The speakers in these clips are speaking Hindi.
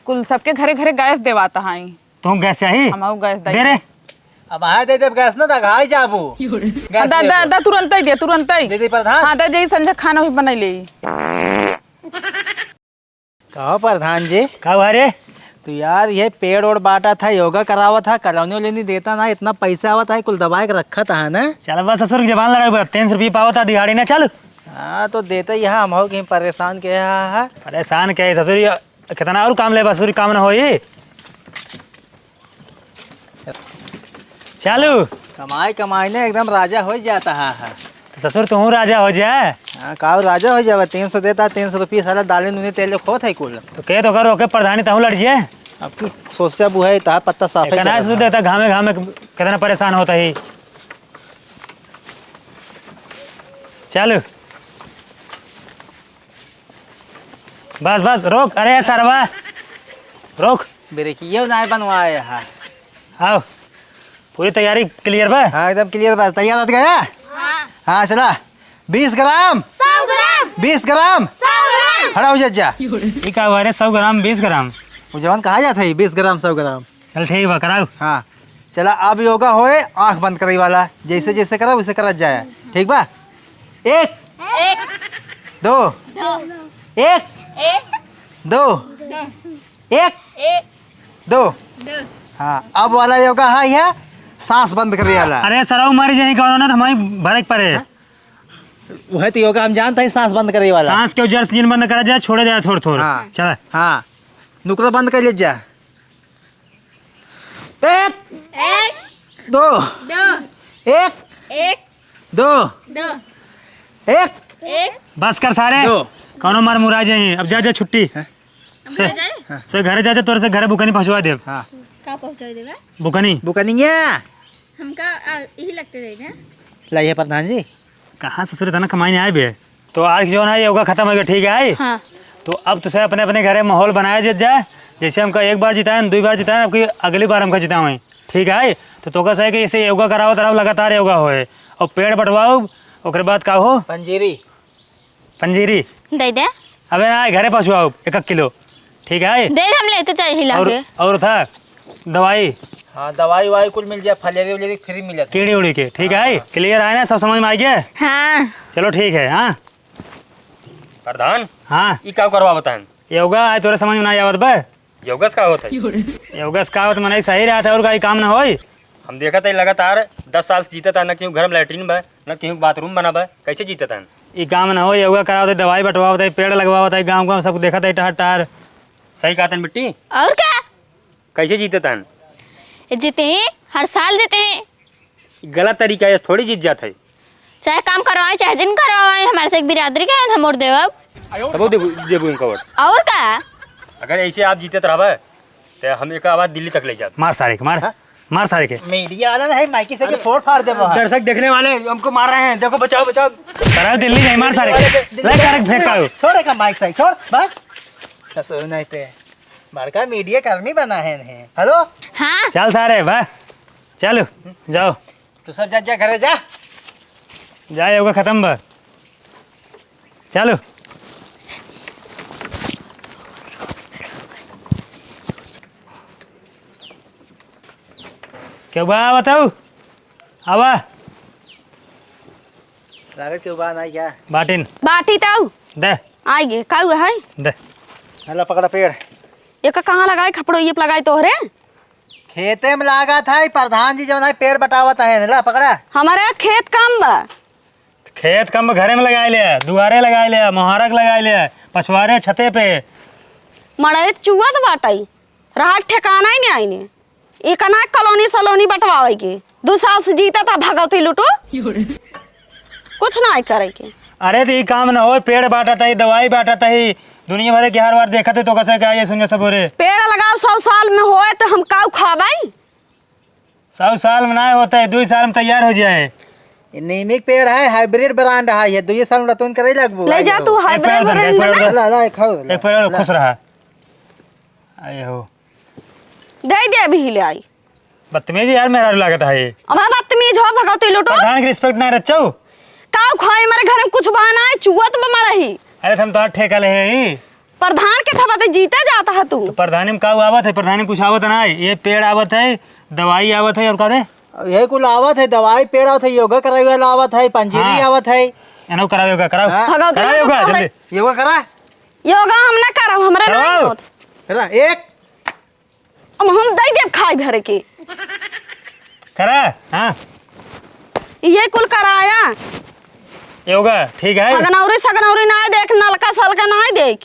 कुल सबके घरे घरे गैस देवाता हाई। तुम गैस चाहिए हम गैस दे रे। अब आए दे दे गैस ना दगाई जाबू गैस दा तुरंत ही दे तुरंत ही दे प्रधान। हाँ दा जई संजय खाना भी बनाई ले। कहो प्रधान जी का हुआ रे? तो यार ये पेड़ और बांटा था, योगा करावा था, कॉलोनी लेनी देता ना, इतना पैसा आवा था, कुल दबा के रखा था ना। चल बस ससुर की जबान लड़ा 300 रुपये पावा था दिहाड़ी ना। चल हाँ तो देते यहाँ हम हो कहीं परेशान के है। परेशान क्या है ससुर, कितना और काम ले ससुर काम ना हो ये। चालू कमाई कमाई ने एकदम राजा हो जाता है। ससुर तू राजा हो जाए। हाँ काव राजा हो जावे। 300 देता, 300 रुपये साला दाले नूने तेल खो था कुल। तो कह तो करो के प्रधानी तहु लड़ जाए। आपकी सोचा बुआ है ता पत्ता साफ है ससुर देता घामे घामे कितना परेशान होता ही। चल बस बस रोक। अरे सरवा रोक। ब्रेकियो ना बनवाए है। आओ पूरी तैयारी क्लियर बा? हाँ एकदम क्लियर बात। तैयार हो गया? हाँ चला 20 ग्राम 100 ग्राम 20 ग्राम 100 ग्राम खड़ा हो जा। ये का हुआ रे? 100 ग्राम 20 ग्राम वो जवान कहा जाता है 20 ग्राम 100 ग्राम। चल ठीक बा कराओ। हाँ चला अब योगा होए आंख बंद करे वाला, जैसे जैसे करा वैसे करत जाए। ठीक बा? 1 2 1 2 1 2। हाँ अब वाला योगा है यह सांस बंद करे वाला। अरे सराऊ मारी जाए कौन ना हमारी भरक पड़े। वह तो योगा हम जानते हैं सांस बंद करे वाला। सांस के जड़ से बंद करा जाए, छोड़े जाए थोड़ा थोड़ा। हाँ चल हाँ नुकरा बंद कर ले जा। 1 2 1 2 1 बस कर सारे। दो। कौनो मार मुरा जाए। अब जा जा छुट्टी से घरे जा तोरे से घरे बुकनी पहुंचवा दे। हाँ का पहुंचा देगा बुकनी हमका यही लगते रहे ना। लाइए प्रधान जी। कहाँ ससुर इतना कमाई नहीं आए बे। तो आज जो है योगा खत्म हो गया ठीक है। हाँ। तो अब तुझे अपने अपने घरे माहौल बनाया जाए। जैसे हमका एक बार जिताए 2 बार जिताए, अब अगली बार हमका जिताएं ठीक है। तो तो है कि इसे योगा कराओ तरह लगातार योगा होए और पेड़ बटवाओ। उसके बाद का हो पंजीरी दे दे अबे ना घरे पहुँचवाओ 1 किलो ठीक है। दे हम लेते चाहिए हिला के। और था दवाई। हाँ दवाई वाई कुल मिल जाए, फलेरी उलेरी फ्री मिले कीड़ी उड़ी के ठीक है। क्लियर आए ना, सब समझ में आ गया? हाँ चलो ठीक है। हाँ प्रधान हाँ ई का करवा बताएं। योगा आए तोरे समझ में ना आवत बे। योगस का होता है? योगस का होत मने सही रहा था और का काम ना होई। हम देखा था लगातार 10 साल से जीता था, न क्यों घर में लैट्रिन बा न क्यों बाथरूम बना बा, कैसे जीता था? ये काम ना हो। योगा करावत दवाई बटवावत पेड़ लगवावत गाँव गाँव सब देखा था टहर टहर। सही कहा था मिट्टी। और क्या कैसे जीते था? जीते हैं, हर साल जीते हैं। गलत तरीका है, थोड़ी जीत जाता है। चाहे काम करवाए चाहे जिन करवाए, हमारे से एक बिरादरी का है, हम और देव। सब देबू इनका वोट। और क्या अगर ऐसे आप जीते रहा तो हम एक आवाज दिल्ली तक ले जाते। मार सारे के मार सारे के। मीडिया वाला है माइकी से फोड़ फाड़ दे। दर्शक देखने वाले हमको मार रहे हैं, देखो बचाओ बचाओ। कराओ दिल्ली नहीं मार सारे के। ले सारे फेंकाओ। छोड़े का माइक सही छोड़ बस। ससुर नहीं ते बड़का मीडिया कर्मी बना है। हेलो हाँ चल सारे वाह चलो जाओ। तो सर जा घरे जा योगा खत्म बा। चलो क्या बा बताओ। आवा लागत के बात नहीं क्या बाटिन बाटी ताऊ दे आइए का हुआ है? दे। हला पकड़ा पेड़ ये का कहाँ लगाए खपड़ो ये लगाए तोहरे? खेते में लागा था प्रधान जी जब पेड़ बटावत है ला पकड़ा। हमारे खेत काम बा। खेत कम घरे में लगाए ले, दुआरे लगाए ले, मोहरक लगाए ले, पछवारे छते पे मड़े चुअत बाटाई रहा ठिकाना ही नहीं आईने। एक ना कॉलोनी सलोनी बटवावे के 2 साल से जीता था भगवती लुटो कुछ ना करे के। अरे तो ये काम ना हो। पेड़ बांटा था, दवाई बांटा था, दुनिया भर के हर बार देखा थे तो कैसे क्या ये सुनिए सब हो रहे। पेड़ लगाओ 100 साल में होए तो हम काउ खाबाई। 100 साल में ना होता है, 2 साल में तैयार हो जाए। नीमिक पेड़ है, हाइब्रिड ब्रांड है ये। 2 साल में रतन करे लगबो। ले जा तू हाइब्रिड ला ला खाओ। एक पेड़ खुश रहा। आए हो दे दे अभी ले आई। बदतमीजी यार मेरा लागत है ये। अब बदतमीज हो भगवती लुटो। प्रधान की रिस्पेक्ट नहीं रचो। काउ खाए मेरे घर में कुछ बहाना है चुअत बमा रही। अरे हम तो ठेका ले हैं प्रधान के थवा जीते जाता है तू। तो प्रधानी में का आवत है? प्रधानी में कुछ आवत ना है, ये पेड़ आवत है, दवाई आवत है और का रे यही कुल आवत है, दवाई पेड़ आवत है, योगा करावे वाला आवत है, पंजीरी हाँ। आवत है। एनो कराओ योगा, कराओ हाँ। भगवती कराओ लोग योगा कहले, जल्दी योगा करा योगा हम ना करब, हमरे नहीं कराओ। होत। करा एक अब हम दई देब खाई भरे के। करा। हाँ ये कुल कराया योगा ठीक है। अगनौरी सगनौरी ना देख, नलका सलका ना देख।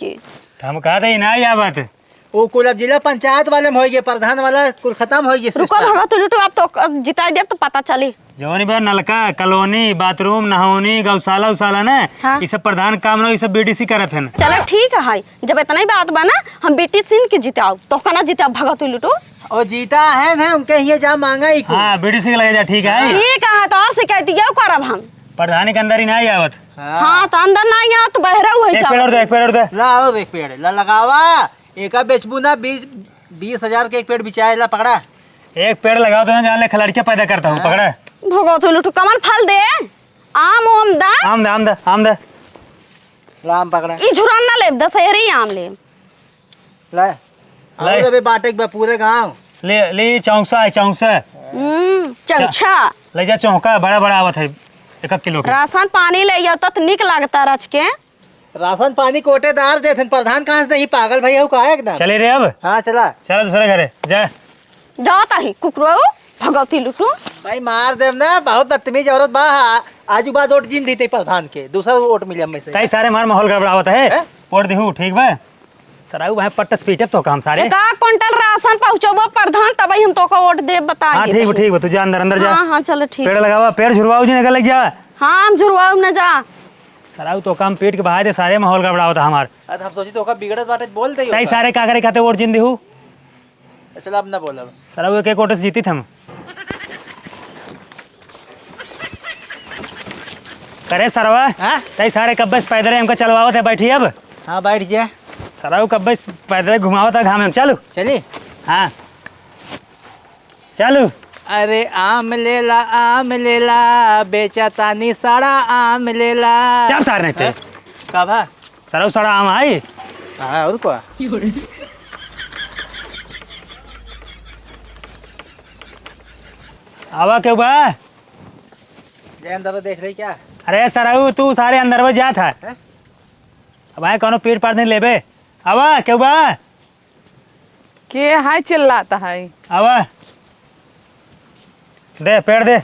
तो हम कहा था ना ही आवत। वो कुल अब जिला पंचायत वाले में हो गए, प्रधान वाला कुल खत्म हो गए रुको सिस्टम। भगत लुटू, अब तो जिता देब तो पता चली। जौनी बार नलका, कॉलोनी, बाथरूम, नहावनी, गौशाला उशाला ना, हाँ। ये सब प्रधान काम ना, ये सब बीडीसी करत है। चलो ठीक है, जब इतना ही बात बना हम बेटी सिंह के जिताओ तो कहना जिता भगत लुटू। और जीता है ना उनके ये जा मांगा ही कुल। हाँ बीडीसी के लगे जा ठीक है। ठीक है तो और शिकायत ये करब हम। प्रधानी के अंदर ही ना ही आवत। हाँ तो अंदर ना यहाँ तो बहरा हुआ एक पेड़ और दे, एक पेड़ और दे। ला और एक पेड़ ला लगावा, एक बेचबू ना 20,000 के एक पेड़ बिचाए ला पकड़ा। एक पेड़ लगाओ तो ना जान ले खिलाड़ियाँ पैदा करता हूँ, पकड़ा। भगत लुटू कमल फल दे, आम ओम दा। आम दे, आम दे, आम दे। लाम पकड़ा ई झुरान ना ले, दशहरी आम ले। ला और अबे बाटे के बा पूरे गांव। ले ले चौंसा है, चौंसा चमचा ले जा, चौंका बड़ा बड़ा आवत है 1 किलो के। राशन पानी ले जाओ तो निक लगता रच के। राशन पानी कोटेदार देथन, प्रधान कहाँ से नहीं, पागल भैया हो कहा एकदम। चले रे अब, हाँ चला चलो दूसरे घरे जा। जाता ही कुकरो भगवती लुटू। भाई मार देव ना, बहुत बदतमीज औरत बा। आजू बाजू वोट जीन दी प्रधान के, दूसरा वोट मिले में से। कई सारे मार माहौल गड़बड़ावत है। हैं? वोट दिहू ठीक बा। सराऊ भाई पट्टस पीटब तो काम सारे। एक क्विंटल राशन पहुँचबो प्रधान तब हम तो को वोट दे बता। हाँ ठीक बा, ठीक बा, तू जा अंदर, अंदर जा। हाँ हाँ चलो ठीक। पेड़ लगावा, पेड़ झुरवाओ जी निकल जा। हाँ हम झुरवाऊ न जा। सराऊ तो काम पीट के बहा दे, सारे माहौल गड़बड़ावत है हमार। अब हम सोची तो का बिगड़त बाटे बोल दे। कई सारे कागरे खाते वोट जिन दिहू। चला अब ना बोला। सराऊ एक वोट से जीती हम। करे सरवा हाँ? कई सारे कब्बस पैदल हमको चलवावत है, बैठी अब। हाँ बैठ जा, सराऊ कब्बस पैदल घुमावत है घाम में, चलो। चली। हाँ चलो। अरे आम लेला बेचा तानी साड़ा आम लेला। क्या तार नहीं थे का भा? सराऊ सड़ा आम आई। हाँ और क्या? आवा क्यों बा? जय अंदर देख रही क्या? अरे सराऊ तू सारे अंदर में जा था। हैं? अब आए कौनो पेड़ पार नहीं लेबे। आवा क्यों बा? के हाय चिल्लाता है। आवा दे पेड़ दे।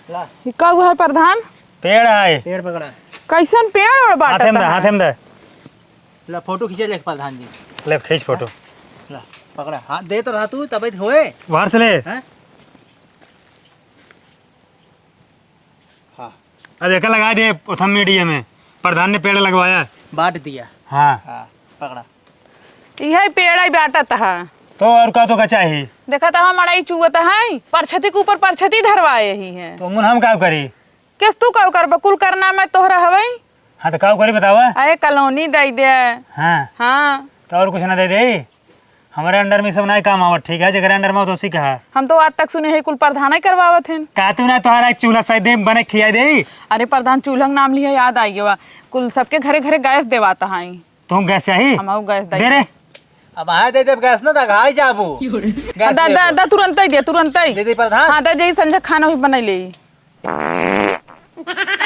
ला ये कब है प्रधान? पेड़ आए पेड़ पकड़ा। कैसन पेड़ और हाथे में दे, बाटा हाथे में दे। ला फोटो खींचे ले प्रधान जी। ले खींच फोटो। ला पकड़ा, हाँ दे तो रहा तू तब होए। बाहर से ले। हैं? हाँ अब एक लगा दिए प्रथम मीडिया में, प्रधान ने पेड़ लगवाया। बांट दिया। हाँ हाँ पकड़ा। यह पेड़ है बाटा है। तो और का तो का चाहिए? देखा था हमारा चुगत है, परछती के ऊपर परछती धरवाए ही है। तो मुन हम का करी? किस तू कब कर कुल करना मैं तोहरा हवई। हाँ तो का करी बतावा। अरे कॉलोनी दे दे। हाँ हाँ तो और कुछ ना दे दे। हमारे अंडर में सब नहीं काम आवत, ठीक है? जगह अंडर में तो उसी कहा हम तो आज तक सुने है कुल प्रधान ही करवावत हैं। का तू ना तुम्हारा एक चूल्हा सही दे बने खिया दे। अरे प्रधान चूल्हा के नाम लिया याद आई गया, कुल सबके घरे घरे गैस देवाता है। तुम गैस चाहिए? हम गैस दे रे। अब आए दे दे गैस ना दगाई जाबू। गैस दा दा दा तुरंत ही दे, तुरंत ही दे दे प्रधान। हाँ दे जई संजय खाना भी बना ले।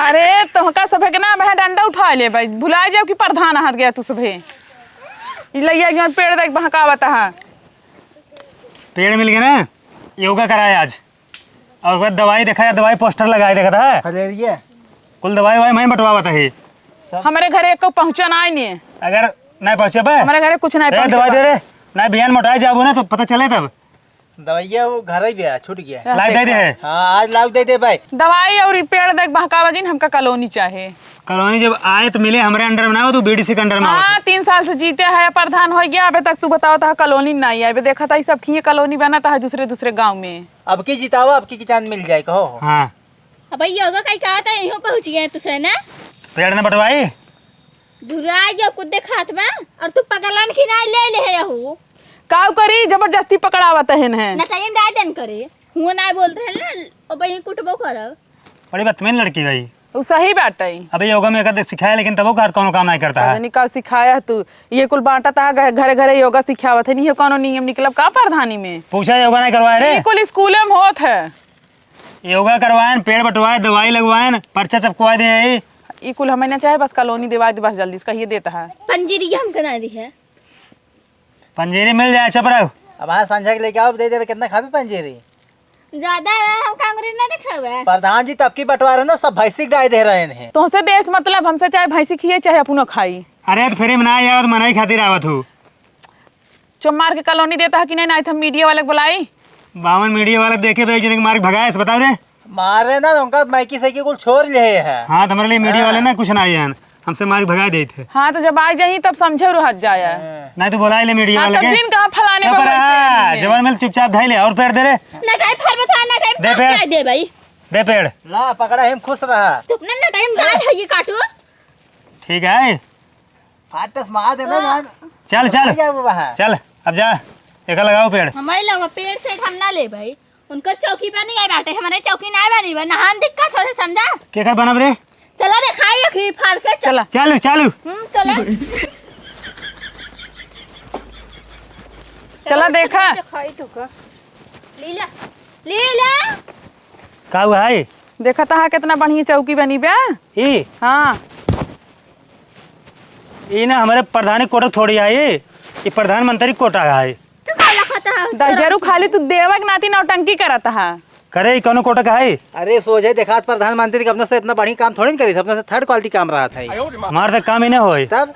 अरे तुमका सभे के ना बह डंडा उठा ले भाई, भुला जाओ कि प्रधान हाथ गया तू सभे। लैया जो पेड़ देख बहकावता है। पेड़ मिल गया ना, योगा कराया आज। और उसके बाद दवाई देखा, दवाई पोस्टर लगाए देखा था। फलेरिया कुल दवाई ववाई मैं बंटवा था ही। हमारे घरे को पहुंचना ही नहीं है। अगर नहीं पहुंचे बे हमारे घरे कुछ नहीं दवाई दे पहुंचा। रे ना, बिहान मोटाए जाबू ना तो पता चले तब। दवाइया वो घर ही गया, छूट गया। लाई दे दे। हाँ आज लाभ दे दे भाई। दवाई और पेड़ देख बहकावा जी हमका कॉलोनी चाहे। कॉलोनी जब आए तो मिले हमारे अंडर में ना हो, तो बीडीसी के अंडर में हाँ 3 साल से जीते है, प्रधान हो गया। अबे तक तू बताओ था कॉलोनी नहीं है। अबे देखा था सब की कॉलोनी बना था दूसरे दूसरे गाँव में। अब की जितावा, अब की चांद मिल जाए कहो। हाँ अब योगा कहीं कहा था यहीं पहुंच गए तुझे ना। पेड़ ने बटवाई। झुरा जो कुछ देखात में और तू पगलन की ना ले ले है यहू काव करी जबरदस्ती पकड़ावत है ना टाइम डाय देन करे हुआ ना बोल रहे ना ओ भाई कुटबो करब। बड़ी बदतमीज लड़की भाई। वो सही बात है। अभी योगा में कर सिखाया लेकिन तब वो कोनो काम नहीं करता है। नहीं का सिखाया तू ये कुल बांटा था घरे घरे योगा सिखावत है नहीं है कोनो नियम निकलब का प्रधानी में पूछा योगा नहीं करवाए रे। ये कुल स्कूल में होत है। योगा करवाए, पेड़ बटवाए, दवाई लगवाए, पर्चा चपकवा दे। ये कुल हमें ना चाहे बस कॉलोनी दिवा दे बस जल्दी से कहिए देता है। पंजीरी हम करा दी है। पंजीरी मिल जाए, चप रहो। अब हाँ संजय के लेके आओ, दे देवे कितना खाबी पंजीरी। ज्यादा है हम कांग्रेस ना देखा हुआ है। प्रधान जी तब की बंटवारे ना सब भैंसी गाय दे रहे हैं। तो से देश मतलब हमसे चाहे भैंसी खिए चाहे अपनो खाई। अरे तो फ्री में ना आवत, मनाई खातिर आवत हूँ। चुप मार के कॉलोनी देता है कि नहीं तो हम मीडिया वाले को बुलाई। बावन मीडिया वाले देखे भाई जिनके मार्ग भगाए बता दे। मारे ना उनका माइकी से कुल छोड़ ले है। हाँ तुम्हारे लिए मीडिया वाले ना कुछ ना आए हमसे मार्ग भगा दे थे। हाँ तो जब आ जाही तब समझे और हट जाया। नहीं तो बुला ले मीडिया हाँ वाले तब के। जिन कहाँ फलाने चुप पर रहा, वैसे जवान मिल चुपचाप धाई ले और पेड़ दे रे। ना टाइम फर बता ना टाइम दे पास पेड़। कर दे भाई। दे पेड़। ला पकड़ा हम खुश रहा। तू अपने ना टाइम गाय है ये काटू। ठीक है फाटस मार देना जान। चल चल जा वहाँ। चल अब जा एक लगाओ पेड़। हमारे लगा पेड़ से हम ना ले भाई। उनकर चौकी पर नहीं आई बाटे, हमारे चौकी ना बनी बा। नहान दिक्कत हो समझा। के कर बनब रे। चला दिखाई अखी फाड़ के चला चालू चालू। चला चला देखा दिखाई ठुका लीला लीला। का हुआ है? देखा था कितना बढ़िया चौकी बनी बे। ई हाँ ई ना हमारे प्रधानी कोटा थोड़ी आई, ये प्रधानमंत्री कोटा है। तू का लखता है। दजरू खाली तू देवक नाती नौटंकी करता है। करे कौन कोटा का है? अरे सोचे देखा प्रधानमंत्री अपने से इतना बढ़िया काम थोड़ी नहीं करी, अपने से थर्ड क्वालिटी काम रहा था। हमारे तक काम ही नहीं होई। तब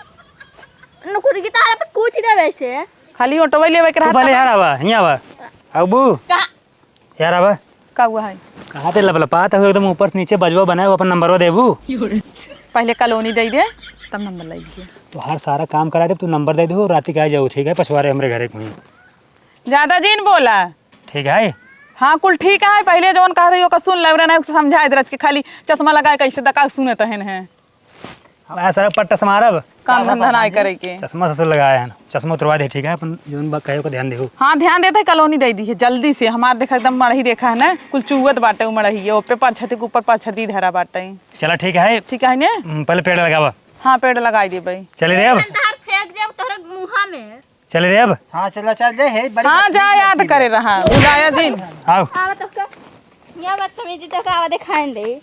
नुकुर की तारा पे कुछ दे वैसे। खाली ऑटोवे लेवे के तू पहले रहता। यार आवा यहाँ आवा अबू कहा यार आवा। का हुआ है कहाँ पे लपलपात है एकदम ऊपर से नीचे बजवा बनाए अपन नंबरवा देबू। पहले कॉलोनी दे दे तब नंबर लाई दीजिए। तो हर सारा काम करा दे, तू नंबर दे दो रात के आ जाओ। ठीक है पछवारे हमारे घरे को ही। ज्यादा जीन बोला। ठीक है हाँ कुल ठीक है। पहले जवन कहा था यो सुन लग रहा है समझाए दरज के खाली चश्मा लगाए कैसे दका सुने तहन है सारा पट्टा समारब काम धंधा नहीं करे के। चश्मा ससुर लगाया है, चश्मा उतरवा दे। ठीक है अपन जोन बात कहे को ध्यान देखो। हाँ ध्यान देते कॉलोनी दे दी है जल्दी से। हमारे देखा एकदम मड़ही देखा है ना कुल चुवत बाटे उ मड़ही है पे परछती के ऊपर परछती धरा बाटे। चला ठीक है ठीक है ने पहले पेड़ लगावा। हाँ पेड़ लगाई दे भाई। चले रे अब तार फेंक दे तोरे मुंह में। चले रे अब। हाँ चला चल जाए है बड़ी हाँ जा याद करे रहा बुलाया दिन। आओ आवा तो का। या बदतमीजी तो का आवा दिखाई दे।